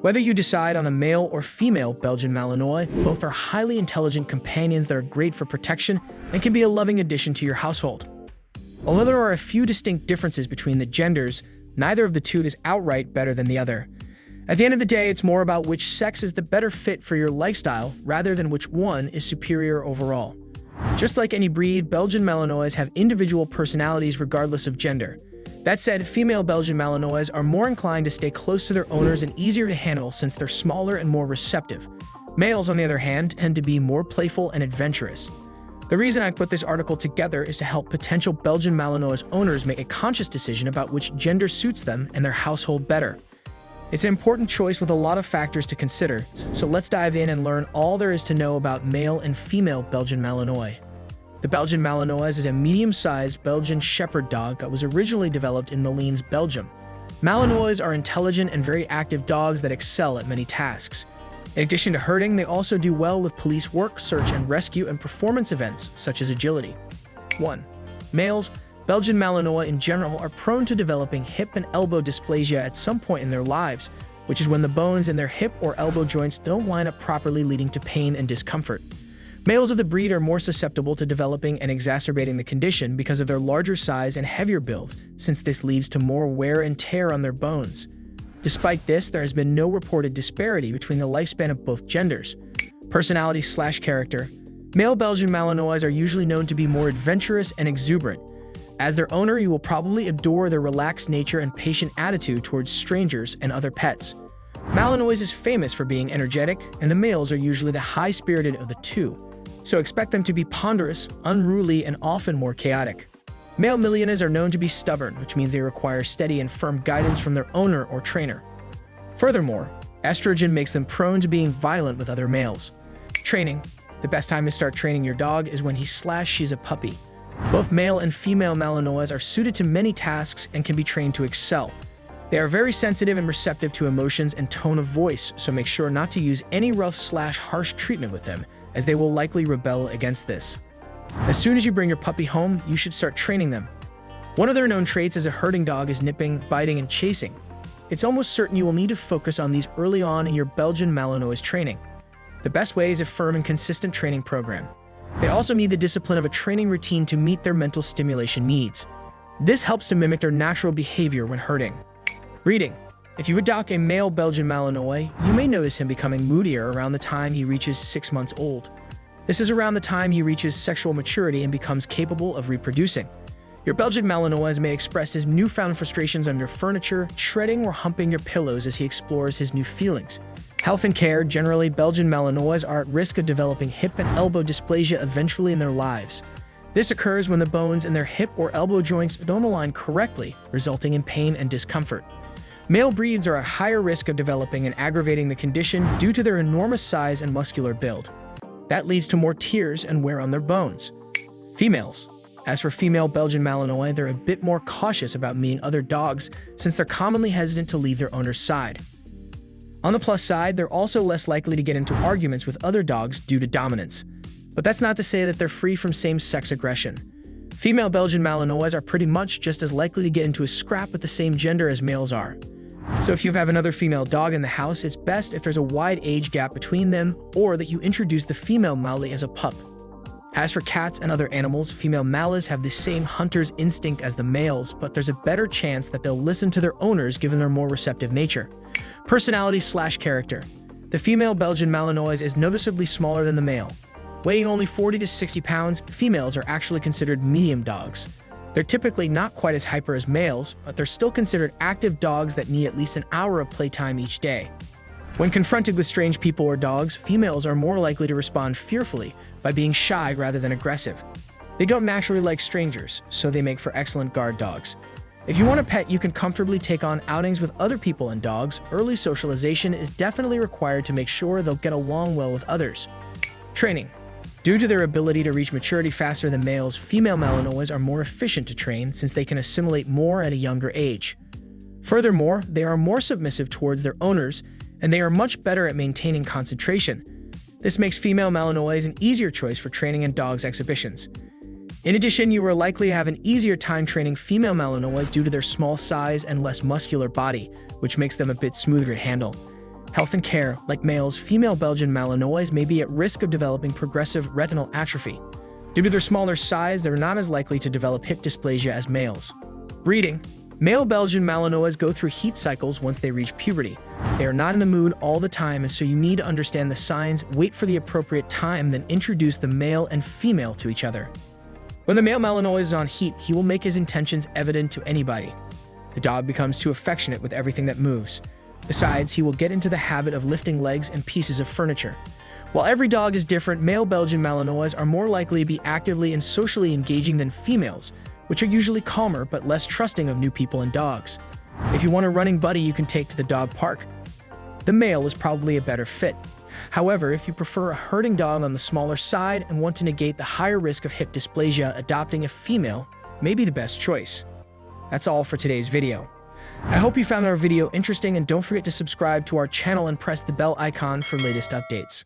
Whether you decide on a male or female Belgian Malinois, both are highly intelligent companions that are great for protection and can be a loving addition to your household. Although there are a few distinct differences between the genders, neither of the two is outright better than the other. At the end of the day, it's more about which sex is the better fit for your lifestyle rather than which one is superior overall. Just like any breed, Belgian Malinois have individual personalities regardless of gender. That said, female Belgian Malinois are more inclined to stay close to their owners and easier to handle since they're smaller and more receptive. Males, on the other hand, tend to be more playful and adventurous. The reason I put this article together is to help potential Belgian Malinois owners make a conscious decision about which gender suits them and their household better. It's an important choice with a lot of factors to consider, so let's dive in and learn all there is to know about male and female Belgian Malinois. The Belgian Malinois is a medium-sized Belgian shepherd dog that was originally developed in Malines, Belgium. Malinois are intelligent and very active dogs that excel at many tasks. In addition to herding, they also do well with police work, search and rescue, and performance events such as agility. 1. Males. Belgian Malinois in general are prone to developing hip and elbow dysplasia at some point in their lives, which is when the bones in their hip or elbow joints don't line up properly, leading to pain and discomfort. Males of the breed are more susceptible to developing and exacerbating the condition because of their larger size and heavier build, since this leads to more wear and tear on their bones. Despite this, there has been no reported disparity between the lifespan of both genders. Personality/character. Male Belgian Malinois are usually known to be more adventurous and exuberant. As their owner, you will probably adore their relaxed nature and patient attitude towards strangers and other pets. Malinois is famous for being energetic, and the males are usually the high-spirited of the two, so expect them to be ponderous, unruly, and often more chaotic. Male Malinois are known to be stubborn, which means they require steady and firm guidance from their owner or trainer. Furthermore, estrogen makes them prone to being violent with other males. Training. The best time to start training your dog is when she's a puppy. Both male and female Malinois are suited to many tasks and can be trained to excel. They are very sensitive and receptive to emotions and tone of voice, so make sure not to use any rough/harsh treatment with them, as they will likely rebel against this. As soon as you bring your puppy home, you should start training them. One of their known traits as a herding dog is nipping, biting, and chasing. It's almost certain you will need to focus on these early on in your Belgian Malinois training. The best way is a firm and consistent training program. They also need the discipline of a training routine to meet their mental stimulation needs. This helps to mimic their natural behavior when herding. Breeding. If you adopt a male Belgian Malinois, you may notice him becoming moodier around the time he reaches 6 months old. This is around the time he reaches sexual maturity and becomes capable of reproducing. Your Belgian Malinois may express his newfound frustrations on your furniture, shredding or humping your pillows as he explores his new feelings. Health and care. Generally, Belgian Malinois are at risk of developing hip and elbow dysplasia eventually in their lives. This occurs when the bones in their hip or elbow joints don't align correctly, resulting in pain and discomfort. Male breeds are at higher risk of developing and aggravating the condition due to their enormous size and muscular build. That leads to more tears and wear on their bones. Females. As for female Belgian Malinois, they're a bit more cautious about meeting other dogs since they're commonly hesitant to leave their owner's side. On the plus side, they're also less likely to get into arguments with other dogs due to dominance. But that's not to say that they're free from same-sex aggression. Female Belgian Malinois are pretty much just as likely to get into a scrap with the same gender as males are. So if you have another female dog in the house, it's best if there's a wide age gap between them or that you introduce the female Mali as a pup. As for cats and other animals, female Malis have the same hunter's instinct as the males, but there's a better chance that they'll listen to their owners given their more receptive nature. Personality/character. The female Belgian Malinois is noticeably smaller than the male. Weighing only 40 to 60 pounds, females are actually considered medium dogs. They're typically not quite as hyper as males, but they're still considered active dogs that need at least an hour of playtime each day. When confronted with strange people or dogs, females are more likely to respond fearfully by being shy rather than aggressive. They don't naturally like strangers, so they make for excellent guard dogs. If you want a pet you can comfortably take on outings with other people and dogs, early socialization is definitely required to make sure they'll get along well with others. Training. Due to their ability to reach maturity faster than males, female Malinois are more efficient to train since they can assimilate more at a younger age. Furthermore, they are more submissive towards their owners, and they are much better at maintaining concentration. This makes female Malinois an easier choice for training in dogs' exhibitions. In addition, you are likely to have an easier time training female Malinois due to their small size and less muscular body, which makes them a bit smoother to handle. Health and care. Like males, female Belgian Malinois may be at risk of developing progressive retinal atrophy. Due to their smaller size, they're not as likely to develop hip dysplasia as males. Breeding. Male Belgian Malinois go through heat cycles once they reach puberty. They are not in the mood all the time, and so you need to understand the signs, wait for the appropriate time, then introduce the male and female to each other. When the male Malinois is on heat, he will make his intentions evident to anybody. The dog becomes too affectionate with everything that moves. Besides, he will get into the habit of lifting legs and pieces of furniture. While every dog is different, male Belgian Malinois are more likely to be actively and socially engaging than females, which are usually calmer but less trusting of new people and dogs. If you want a running buddy you can take to the dog park, the male is probably a better fit. However, if you prefer a herding dog on the smaller side and want to negate the higher risk of hip dysplasia, adopting a female may be the best choice. That's all for today's video. I hope you found our video interesting, and don't forget to subscribe to our channel and press the bell icon for latest updates.